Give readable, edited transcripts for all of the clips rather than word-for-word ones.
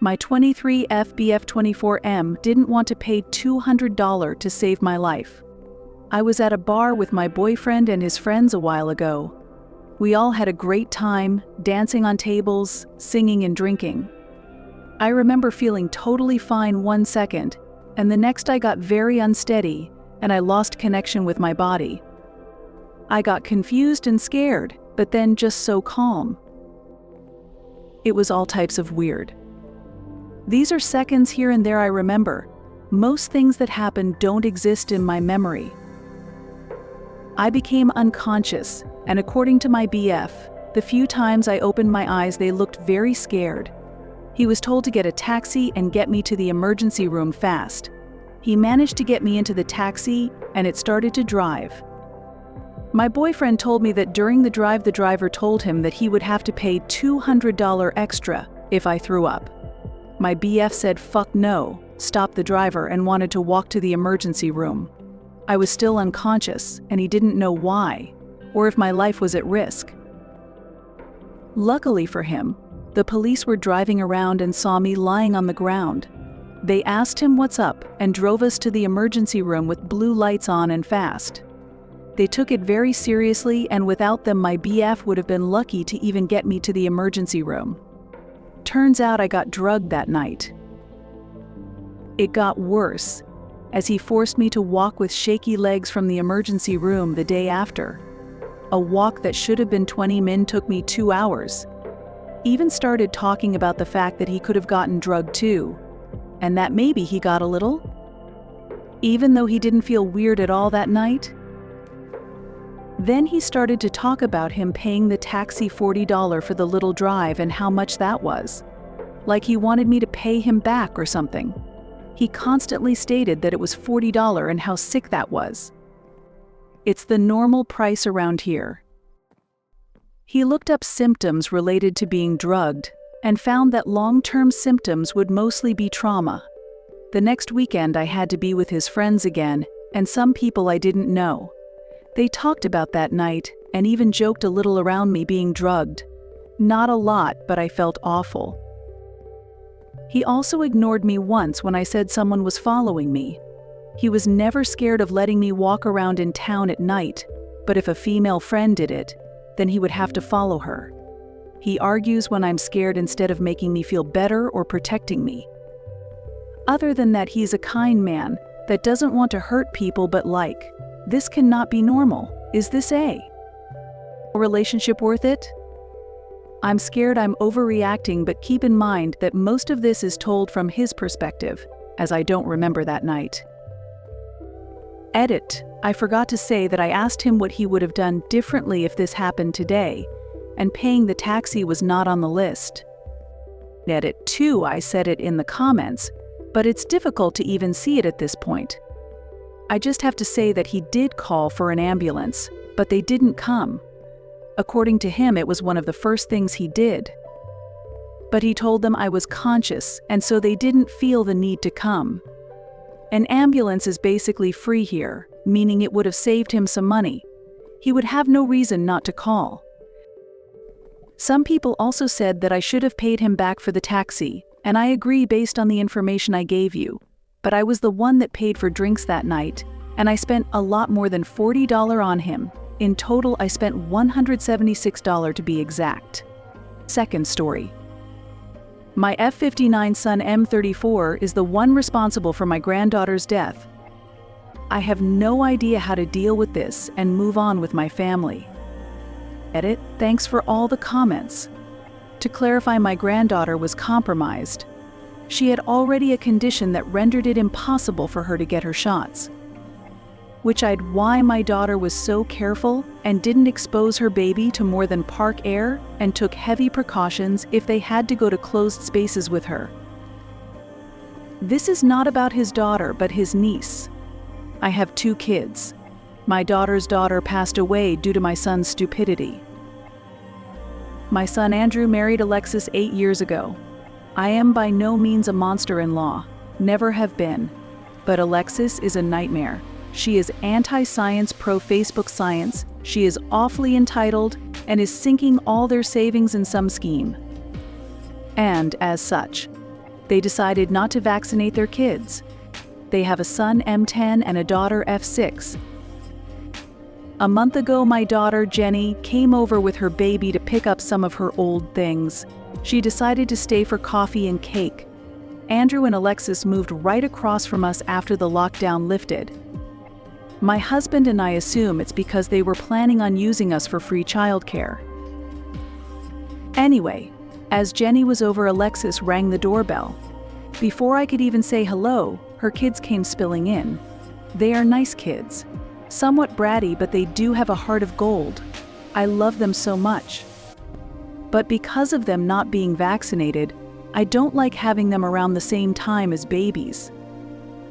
My 23 FBF 24M didn't want to pay $200 to save my life. I was at a bar with my boyfriend and his friends a while ago. We all had a great time, dancing on tables, singing and drinking. I remember feeling totally fine 1 second, and the next I got very unsteady, and I lost connection with my body. I got confused and scared, but then just so calm. It was all types of weird. These are seconds here and there I remember. Most things that happened don't exist in my memory. I became unconscious, and according to my BF, the few times I opened my eyes they looked very scared. He was told to get a taxi and get me to the emergency room fast. He managed to get me into the taxi, and it started to drive. My boyfriend told me that during the drive the driver told him that he would have to pay $200 extra if I threw up. My BF said fuck no, stopped the driver and wanted to walk to the emergency room. I was still unconscious, and he didn't know why, or if my life was at risk. Luckily for him, the police were driving around and saw me lying on the ground. They asked him what's up and drove us to the emergency room with blue lights on and fast. They took it very seriously, and without them my BF would have been lucky to even get me to the emergency room. Turns out I got drugged that night. It got worse, as he forced me to walk with shaky legs from the emergency room the day after. A walk that should have been 20 min took me 2 hours. Even started talking about the fact that he could have gotten drugged too, and that maybe he got a little. Even though he didn't feel weird at all that night. Then he started to talk about him paying the taxi $40 for the little drive and how much that was. Like he wanted me to pay him back or something. He constantly stated that it was $40 and how sick that was. It's the normal price around here. He looked up symptoms related to being drugged and found that long-term symptoms would mostly be trauma. The next weekend I had to be with his friends again and some people I didn't know. They talked about that night and even joked a little around me being drugged. Not a lot, but I felt awful. He also ignored me once when I said someone was following me. He was never scared of letting me walk around in town at night, but if a female friend did it, then he would have to follow her. He argues when I'm scared instead of making me feel better or protecting me. Other than that, he's a kind man that doesn't want to hurt people but this cannot be normal. Is this a relationship worth it? I'm scared I'm overreacting, but keep in mind that most of this is told from his perspective, as I don't remember that night. Edit. I forgot to say that I asked him what he would have done differently if this happened today, and paying the taxi was not on the list. Edit 2. I said it in the comments, but it's difficult to even see it at this point. I just have to say that he did call for an ambulance, but they didn't come. According to him, it was one of the first things he did. But he told them I was conscious, and so they didn't feel the need to come. An ambulance is basically free here, meaning it would have saved him some money. He would have no reason not to call. Some people also said that I should have paid him back for the taxi, and I agree based on the information I gave you. But I was the one that paid for drinks that night, and I spent a lot more than $40 on him. In total, I spent $176 to be exact. Second story. My F-59 son M34 is the one responsible for my granddaughter's death. I have no idea how to deal with this and move on with my family. Edit. Thanks for all the comments. To clarify, my granddaughter was compromised. She had already a condition that rendered it impossible for her to get her shots. Why my daughter was so careful and didn't expose her baby to more than park air and took heavy precautions if they had to go to closed spaces with her. This is not about his daughter, but his niece. I have 2 kids. My daughter's daughter passed away due to my son's stupidity. My son Andrew married Alexis 8 years ago. I am by no means a monster-in-law, never have been, but Alexis is a nightmare. She is anti-science, pro-Facebook science, she is awfully entitled, and is sinking all their savings in some scheme. And, as such, They decided not to vaccinate their kids. They have a son, M10, and a daughter, F6. A month ago, my daughter, Jenny, came over with her baby to pick up some of her old things. She decided to stay for coffee and cake. Andrew and Alexis moved right across from us after the lockdown lifted. My husband and I assume it's because they were planning on using us for free childcare. Anyway, as Jenny was over, Alexis rang the doorbell. Before I could even say hello, her kids came spilling in. They are nice kids. Somewhat bratty, but they do have a heart of gold. I love them so much. But because of them not being vaccinated, I don't like having them around the same time as babies.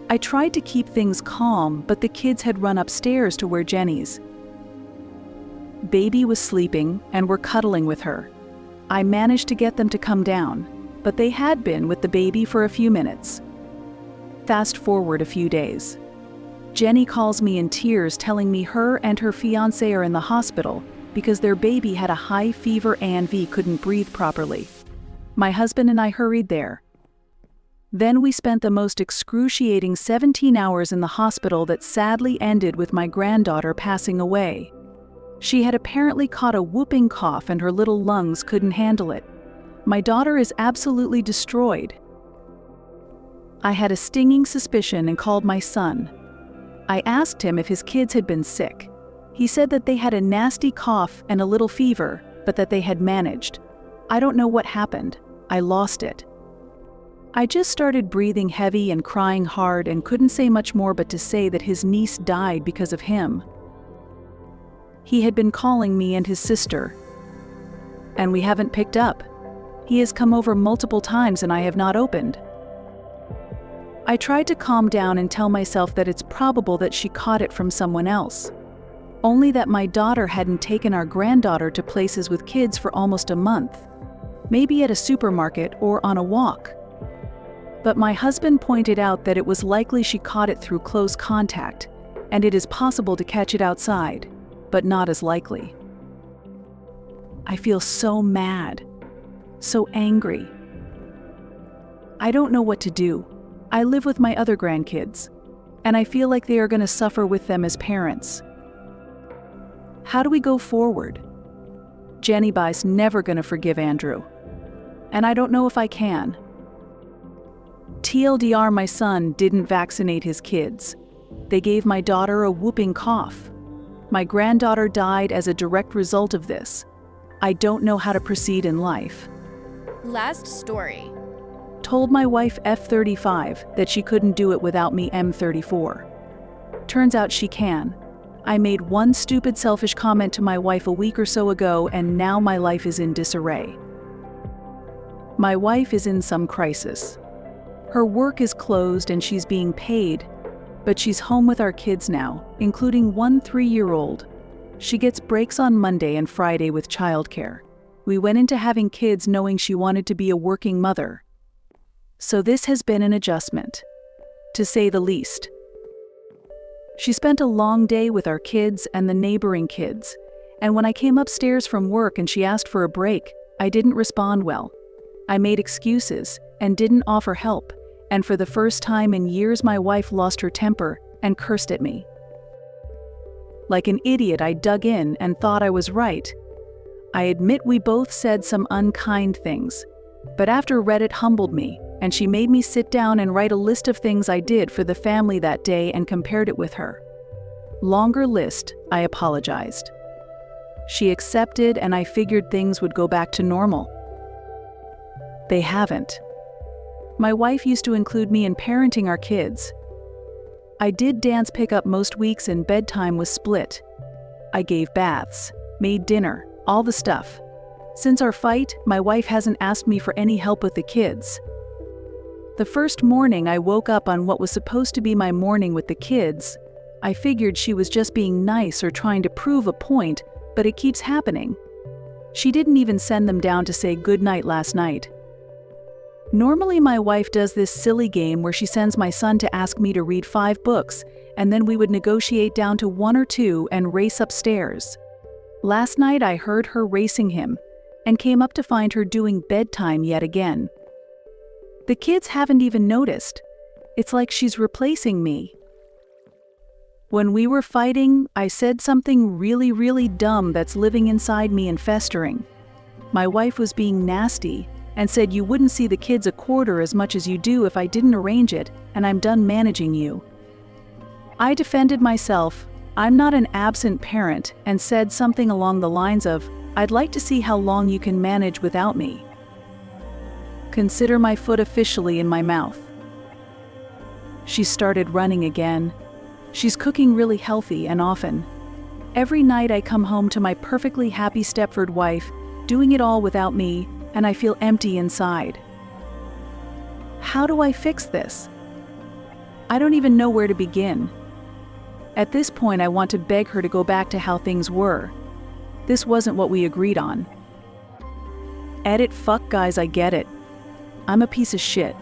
I tried to keep things calm, but the kids had run upstairs to where Jenny's. Baby was sleeping and were cuddling with her. I managed to get them to come down, but they had been with the baby for a few minutes. Fast forward a few days. Jenny calls me in tears telling me her and her fiancé are in the hospital because their baby had a high fever and couldn't breathe properly. My husband and I hurried there. Then we spent the most excruciating 17 hours in the hospital that sadly ended with my granddaughter passing away. She had apparently caught a whooping cough and her little lungs couldn't handle it. My daughter is absolutely destroyed. I had a stinging suspicion and called my son. I asked him if his kids had been sick. He said that they had a nasty cough and a little fever, but that they had managed. I don't know what happened. I lost it. I just started breathing heavy and crying hard and couldn't say much more but to say that his niece died because of him. He had been calling me and his sister, and we haven't picked up. He has come over multiple times and I have not opened. I tried to calm down and tell myself that it's probable that she caught it from someone else. Only that my daughter hadn't taken our granddaughter to places with kids for almost a month. Maybe at a supermarket or on a walk. But my husband pointed out that it was likely she caught it through close contact, and it is possible to catch it outside, but not as likely. I feel so mad, so angry. I don't know what to do. I live with my other grandkids, and I feel like they are going to suffer with them as parents. How do we go forward? Jenny B's never going to forgive Andrew, and I don't know if I can. TLDR, my son didn't vaccinate his kids. They gave my daughter a whooping cough. My granddaughter died as a direct result of this. I don't know how to proceed in life. Last story. Told my wife F35 that she couldn't do it without me M34. Turns out she can. I made one stupid selfish comment to my wife a week or so ago and now my life is in disarray. My wife is in some crisis. Her work is closed and she's being paid, but she's home with our kids now, including one 3-year-old. She gets breaks on Monday and Friday with childcare. We went into having kids knowing she wanted to be a working mother. So this has been an adjustment, to say the least. She spent a long day with our kids and the neighboring kids, and when I came upstairs from work and she asked for a break, I didn't respond well. I made excuses and didn't offer help, and for the first time in years my wife lost her temper and cursed at me. Like an idiot, I dug in and thought I was right. I admit we both said some unkind things, but after Reddit humbled me, and she made me sit down and write a list of things I did for the family that day and compared it with her. Longer list, I apologized. She accepted and I figured things would go back to normal. They haven't. My wife used to include me in parenting our kids. I did dance pickup most weeks and bedtime was split. I gave baths, made dinner, all the stuff. Since our fight, my wife hasn't asked me for any help with the kids. The first morning I woke up on what was supposed to be my morning with the kids, I figured she was just being nice or trying to prove a point, but it keeps happening. She didn't even send them down to say goodnight last night. Normally my wife does this silly game where she sends my son to ask me to read 5 books, and then we would negotiate down to 1 or 2 and race upstairs. Last night I heard her racing him, and came up to find her doing bedtime yet again. The kids haven't even noticed. It's like she's replacing me. When we were fighting, I said something really dumb that's living inside me and festering. My wife was being nasty and said you wouldn't see the kids a quarter as much as you do if I didn't arrange it, and I'm done managing you. I defended myself. I'm not an absent parent, and said something along the lines of, I'd like to see how long you can manage without me. Consider my foot officially in my mouth. She started running again. She's cooking really healthy and often. Every night I come home to my perfectly happy Stepford wife, doing it all without me, and I feel empty inside. How do I fix this? I don't even know where to begin. At this point, I want to beg her to go back to how things were. This wasn't what we agreed on. Edit, fuck guys, I get it. I'm a piece of shit.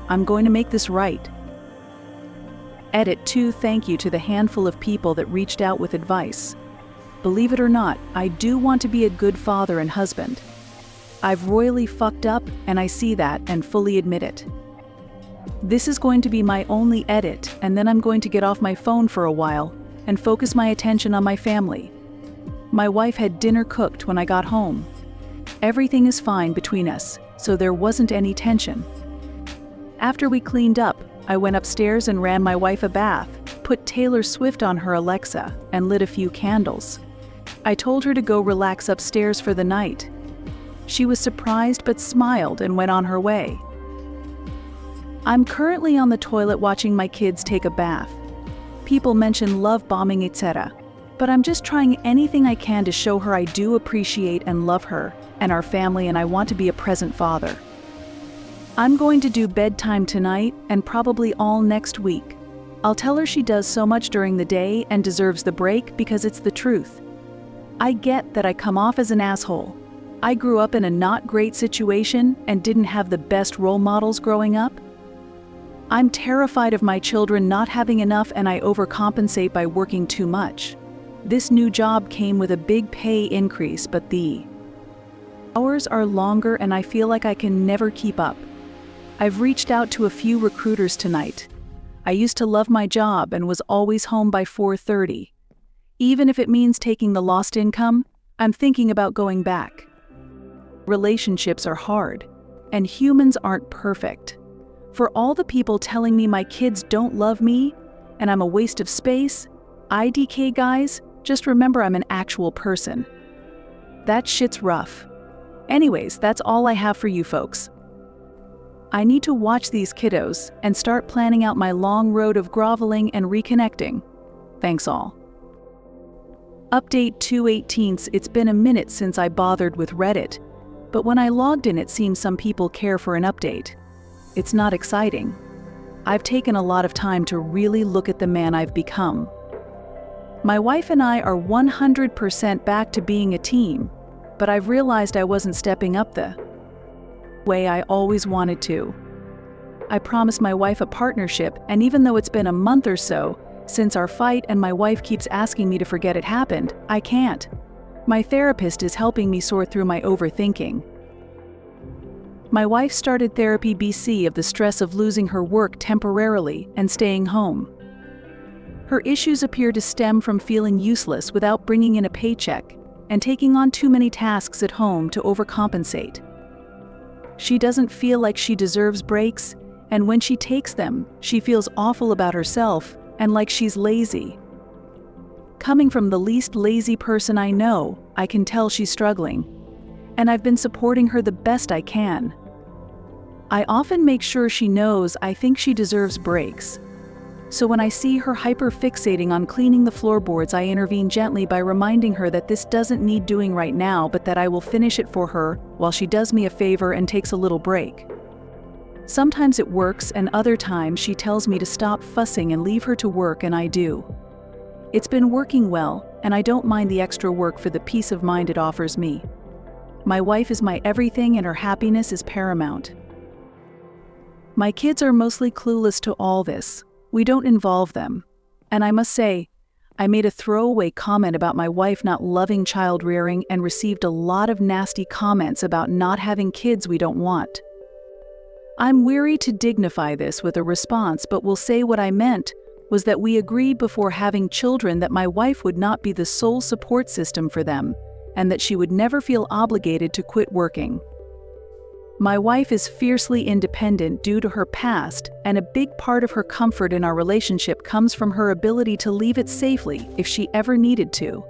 I'm going to make this right. Edit 2, thank you to the handful of people that reached out with advice. Believe it or not, I do want to be a good father and husband. I've royally fucked up, and I see that and fully admit it. This is going to be my only edit, and then I'm going to get off my phone for a while and focus my attention on my family. My wife had dinner cooked when I got home. Everything is fine between us, so there wasn't any tension. After we cleaned up, I went upstairs and ran my wife a bath, put Taylor Swift on her Alexa, and lit a few candles. I told her to go relax upstairs for the night. She was surprised but smiled and went on her way. I'm currently on the toilet watching my kids take a bath. People mention love bombing, etc., but I'm just trying anything I can to show her I do appreciate and love her and our family, and I want to be a present father. I'm going to do bedtime tonight and probably all next week. I'll tell her she does so much during the day and deserves the break because it's the truth. I get that I come off as an asshole. I grew up in a not great situation and didn't have the best role models growing up. I'm terrified of my children not having enough, and I overcompensate by working too much. This new job came with a big pay increase, but the hours are longer and I feel like I can never keep up. I've reached out to a few recruiters tonight. I used to love my job and was always home by 4:30. Even if it means taking the lost income, I'm thinking about going back. Relationships are hard, and humans aren't perfect. For all the people telling me my kids don't love me and I'm a waste of space, IDK guys, just remember I'm an actual person. That shit's rough. Anyways, that's all I have for you folks. I need to watch these kiddos and start planning out my long road of groveling and reconnecting. Thanks all. Update 2/18. It's been a minute since I bothered with Reddit, but when I logged in it seems some people care for an update. It's not exciting. I've taken a lot of time to really look at the man I've become. My wife and I are 100% back to being a team, but I've realized I wasn't stepping up the way I always wanted to. I promised my wife a partnership, and even though it's been a month or so since our fight and my wife keeps asking me to forget it happened, I can't. My therapist is helping me sort through my overthinking. My wife started therapy BC of the stress of losing her work temporarily and staying home. Her issues appear to stem from feeling useless without bringing in a paycheck and taking on too many tasks at home to overcompensate. She doesn't feel like she deserves breaks, and when she takes them, she feels awful about herself and like she's lazy. Coming from the least lazy person I know, I can tell she's struggling, and I've been supporting her the best I can. I often make sure she knows I think she deserves breaks. So when I see her hyper-fixating on cleaning the floorboards, I intervene gently by reminding her that this doesn't need doing right now, but that I will finish it for her while she does me a favor and takes a little break. Sometimes it works, and other times she tells me to stop fussing and leave her to work, and I do. It's been working well, and I don't mind the extra work for the peace of mind it offers me. My wife is my everything, and her happiness is paramount. My kids are mostly clueless to all this. We don't involve them. And I must say, I made a throwaway comment about my wife not loving child rearing and received a lot of nasty comments about not having kids we don't want. I'm weary to dignify this with a response, but will say what I meant was that we agreed before having children that my wife would not be the sole support system for them, and that she would never feel obligated to quit working. My wife is fiercely independent due to her past, and a big part of her comfort in our relationship comes from her ability to leave it safely if she ever needed to.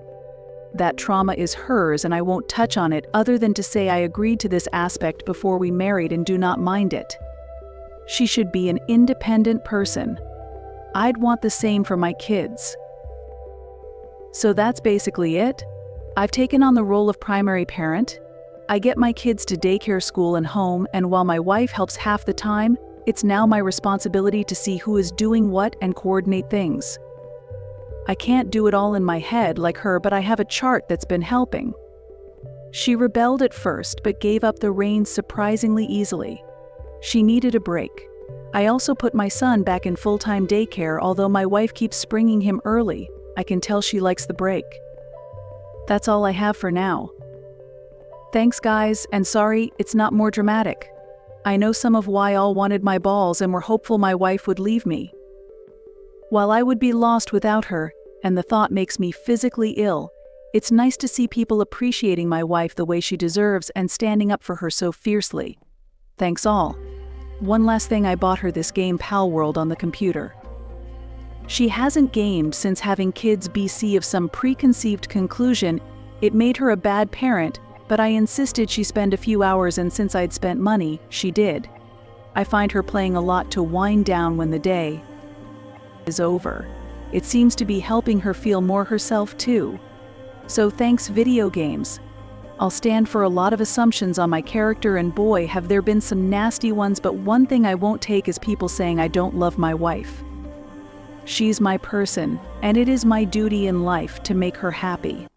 That trauma is hers, and I won't touch on it other than to say I agreed to this aspect before we married and do not mind it. She should be an independent person. I'd want the same for my kids. So that's basically it. I've taken on the role of primary parent. I get my kids to daycare, school, and home, and while my wife helps half the time, it's now my responsibility to see who is doing what and coordinate things. I can't do it all in my head like her, but I have a chart that's been helping. She rebelled at first, but gave up the reins surprisingly easily. She needed a break. I also put my son back in full-time daycare, although my wife keeps springing him early. I can tell she likes the break. That's all I have for now. Thanks guys, and sorry, it's not more dramatic. I know some of why all wanted my balls and were hopeful my wife would leave me. While I would be lost without her, and the thought makes me physically ill, it's nice to see people appreciating my wife the way she deserves and standing up for her so fiercely. Thanks all. One last thing, I bought her this game Pal World on the computer. She hasn't gamed since having kids BC of some preconceived conclusion it made her a bad parent, but I insisted she spend a few hours, and since I'd spent money, she did. I find her playing a lot to wind down when the day is over. It seems to be helping her feel more herself too. So thanks video games. I'll stand for a lot of assumptions on my character, and boy have there been some nasty ones, but one thing I won't take is people saying I don't love my wife. She's my person, and it is my duty in life to make her happy.